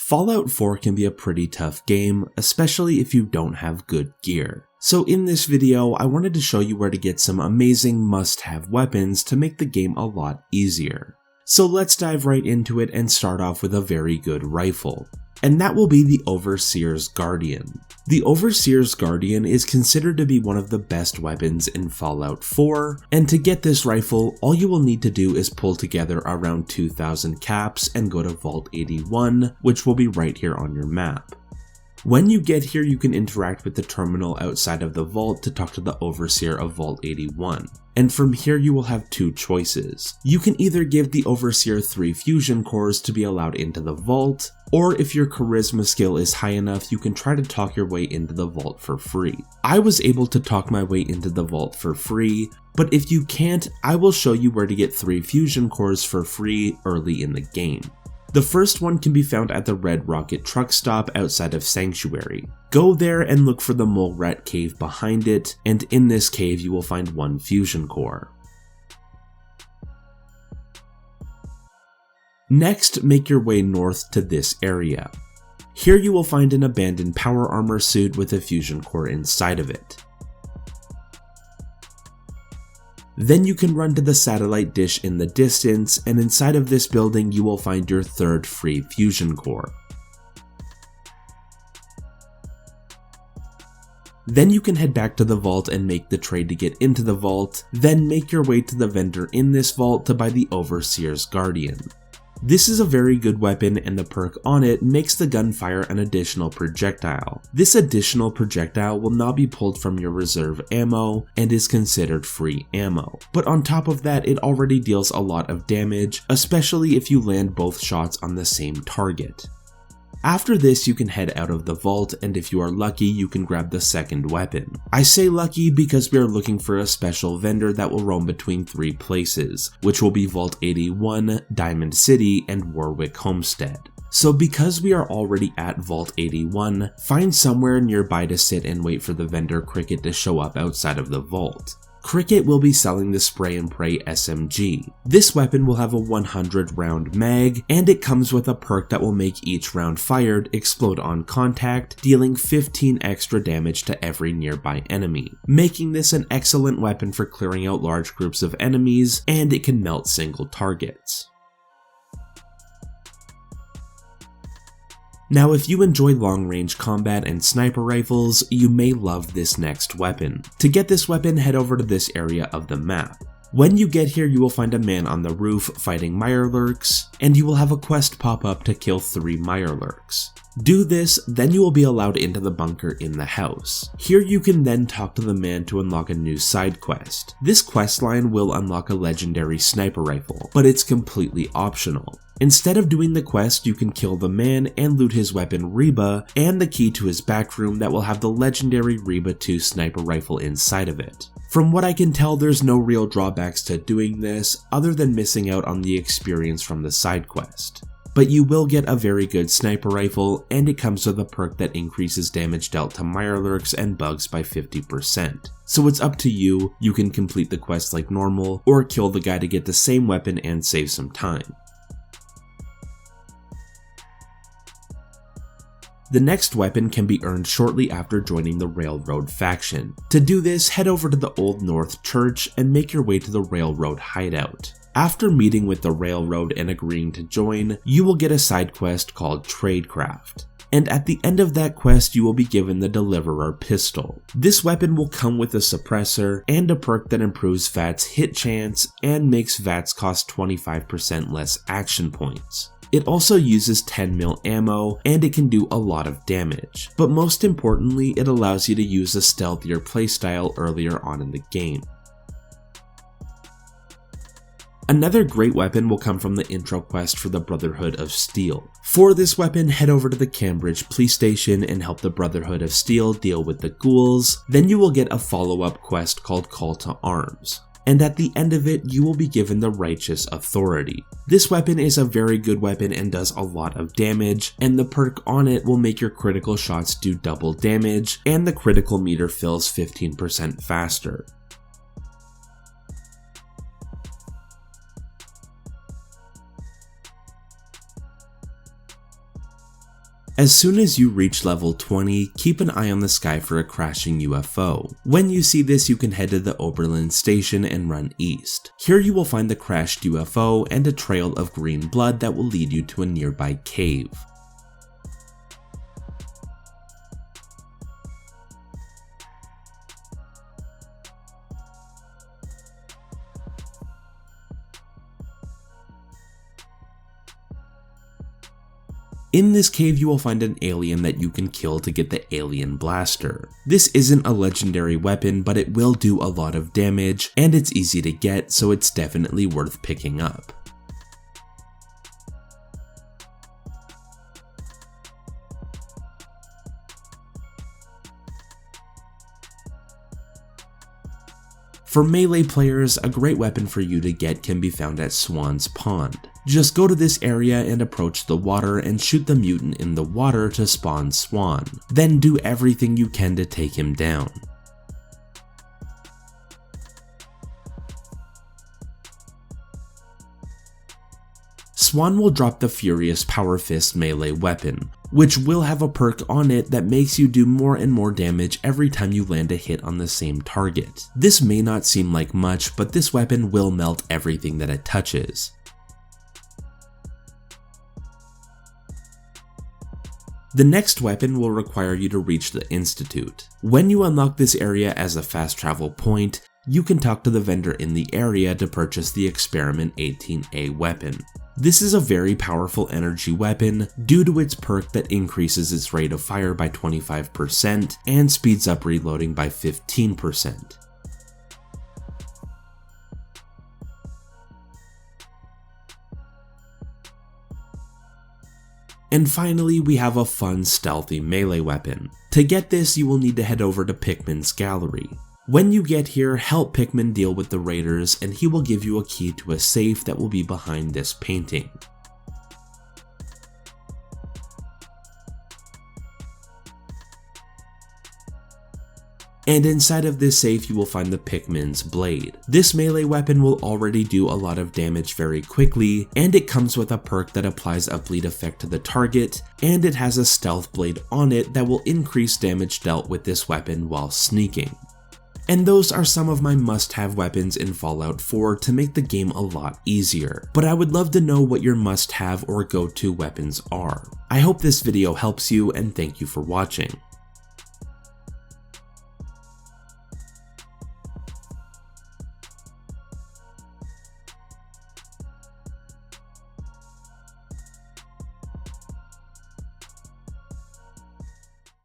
Fallout 4 can be a pretty tough game, especially if you don't have good gear. So in this video, I wanted to show you where to get some amazing must-have weapons to make the game a lot easier. So let's dive right into it and start off with a very good rifle. And that will be the Overseer's Guardian. The Overseer's Guardian is considered to be one of the best weapons in Fallout 4, and to get this rifle, all you will need to do is pull together around 2,000 caps and go to Vault 81, which will be right here on your map. When you get here, you can interact with the terminal outside of the vault to talk to the Overseer of Vault 81. And from here you will have two choices. You can either give the Overseer 3 fusion cores to be allowed into the vault, or if your charisma skill is high enough, you can try to talk your way into the vault for free. I was able to talk my way into the vault for free, but if you can't, I will show you where to get 3 fusion cores for free early in the game. The first one can be found at the Red Rocket truck stop outside of Sanctuary. Go there and look for the Mole Rat cave behind it, and in this cave you will find 1 fusion core. Next, make your way north to this area. Here you will find an abandoned power armor suit with a fusion core inside of it. Then you can run to the satellite dish in the distance, and inside of this building you will find your 3rd free fusion core. Then you can head back to the vault and make the trade to get into the vault, then make your way to the vendor in this vault to buy the Overseer's Guardian. This is a very good weapon, and the perk on it makes the gun fire an additional projectile. This additional projectile will not be pulled from your reserve ammo and is considered free ammo. But on top of that, it already deals a lot of damage, especially if you land both shots on the same target. After this, you can head out of the vault, and if you are lucky, you can grab the 2nd weapon. I say lucky because we are looking for a special vendor that will roam between 3 places, which will be Vault 81, Diamond City, and Warwick Homestead. So because we are already at Vault 81, find somewhere nearby to sit and wait for the vendor Cricket to show up outside of the vault. Cricket will be selling the Spray and Pray SMG. This weapon will have a 100 round mag, and it comes with a perk that will make each round fired explode on contact, dealing 15 extra damage to every nearby enemy, making this an excellent weapon for clearing out large groups of enemies, and it can melt single targets. Now, if you enjoy long-range combat and sniper rifles, you may love this next weapon. To get this weapon, head over to this area of the map. When you get here, you will find a man on the roof fighting Mirelurks, and you will have a quest pop up to kill 3 Mirelurks. Do this, then you will be allowed into the bunker in the house. Here you can then talk to the man to unlock a new side quest. This quest line will unlock a legendary sniper rifle, but it's completely optional. Instead of doing the quest, you can kill the man and loot his weapon Reba and the key to his back room that will have the legendary Reba 2 sniper rifle inside of it. From what I can tell, there's no real drawbacks to doing this other than missing out on the experience from the side quest. But you will get a very good sniper rifle, and it comes with a perk that increases damage dealt to Mirelurks and bugs by 50%. So it's up to you, you can complete the quest like normal, or kill the guy to get the same weapon and save some time. The next weapon can be earned shortly after joining the Railroad faction. To do this, head over to the Old North Church and make your way to the Railroad hideout. After meeting with the Railroad and agreeing to join, you will get a side quest called Tradecraft. And at the end of that quest, you will be given the Deliverer pistol. This weapon will come with a suppressor and a perk that improves VAT's hit chance and makes VATs cost 25% less action points. It also uses 10mm ammo, and it can do a lot of damage. But most importantly, it allows you to use a stealthier playstyle earlier on in the game. Another great weapon will come from the intro quest for the Brotherhood of Steel. For this weapon, head over to the Cambridge police station and help the Brotherhood of Steel deal with the ghouls. Then you will get a follow-up quest called Call to Arms. And at the end of it, you will be given the Righteous Authority. This weapon is a very good weapon and does a lot of damage, and the perk on it will make your critical shots do double damage, and the critical meter fills 15% faster. As soon as you reach level 20, keep an eye on the sky for a crashing UFO. When you see this, you can head to the Oberlin station and run east. Here you will find the crashed UFO and a trail of green blood that will lead you to a nearby cave. In this cave you will find an alien that you can kill to get the alien blaster. This isn't a legendary weapon, but it will do a lot of damage, and it's easy to get, so it's definitely worth picking up. For melee players, a great weapon for you to get can be found at Swan's Pond. Just go to this area and approach the water and shoot the mutant in the water to spawn Swan. Then do everything you can to take him down. Swan will drop the Furious Power Fist melee weapon, which will have a perk on it that makes you do more and more damage every time you land a hit on the same target. This may not seem like much, but this weapon will melt everything that it touches. The next weapon will require you to reach the Institute. When you unlock this area as a fast travel point, you can talk to the vendor in the area to purchase the Experiment 18A weapon. This is a very powerful energy weapon due to its perk that increases its rate of fire by 25% and speeds up reloading by 15%. And finally, we have a fun stealthy melee weapon. To get this, you will need to head over to Pikmin's gallery. When you get here, help Pikmin deal with the raiders and he will give you a key to a safe that will be behind this painting. And inside of this safe you will find the Pikmin's blade. This melee weapon will already do a lot of damage very quickly, and it comes with a perk that applies a bleed effect to the target, and it has a stealth blade on it that will increase damage dealt with this weapon while sneaking. And those are some of my must-have weapons in Fallout 4 to make the game a lot easier, but I would love to know what your must-have or go-to weapons are. I hope this video helps you, and thank you for watching.